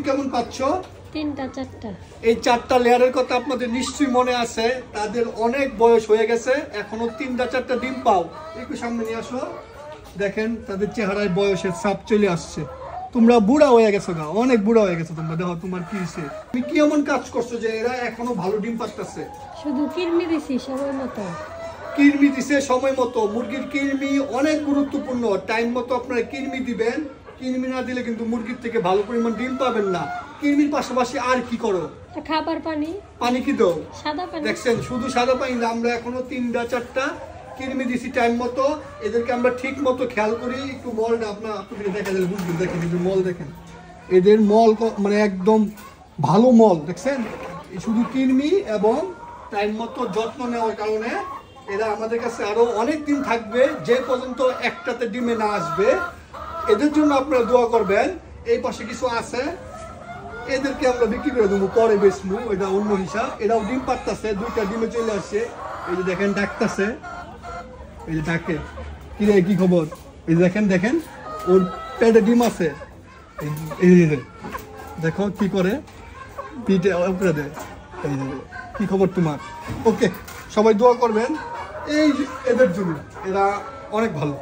কেমন পাচ্ছ? 3টা 4টা। এই 4টা লেয়ারের কথা আপনাদের নিশ্চয়ই মনে আছে। তাদের অনেক বয়স হয়ে গেছে, এখনো 3টা 4টা ডিম পাও। একটু সামনে নিয়ে আসো, দেখেন তাদের চেহারায় বয়সের ছাপ চলে আসছে। তোমরা বুড়া হয়ে গেছো গা, অনেক বুড়া হয়ে গেছো তোমরা। দেখো তোমার কি হয়েছে, তুমি কি এমন কাজ করছো যে এরা এখনো ভালো ডিম পাচ্ছে? শুধু কিরমি দিছি সময় মতো। কিরমি দিছে সময় মতো। মুরগির কিরমি অনেক গুরুত্বপূর্ণ, টাইম মতো আপনারা কিরমি দিবেন। কিরমি না দিলে কিন্তু মুরগির থেকে ভালো পরিমাণ ডিম পাবেন না। কিরমির পাশাপাশি আর কি করো? খাবার পানি। পানি কি দাও? সাদা পানি। দেখছেন, শুধু সাদা পানি না, আমরা এখনো 3টা 4টা কিরমি দিছি টাইম মতো। এদেরকে আমরা ঠিক মতো খেয়াল করি। একটু মলটা আপনাদের দেখা দিলে বুঝবেন। দেখেন কিন্তু মল দেখেন, এদের মল মানে একদম ভালো মল। দেখছেন, শুধু কিরমি এবং টাইম মতো যত্ন নেওয়ার কারণে এরা আমাদের কাছে আরো অনেক দিন থাকবে, যে পর্যন্ত একটাতে ডিমে না আসবে। এদের জন্য আপনারা দোয়া করবেন। এই পাশে কিছু আছে, এদেরকে আমরা বিক্রি করে দেবো, পরে বেচবো, এটা অন্য হিসাব। এরাও ডিম পারতেছে, 2টা ডিমে চলে আসছে। এই যে দেখেন ডাকতেছে, এই যে ডাকে, কি রে কি খবর? এই দেখেন দেখেন ওর পেটে ডিম আছে। এই যে দেখো কি করে, পিঠে উপরে দেয়। এই যে কি খবর তোমার? ওকে, সবাই দোয়া করবেন এই এদের জন্য, এরা অনেক ভালো।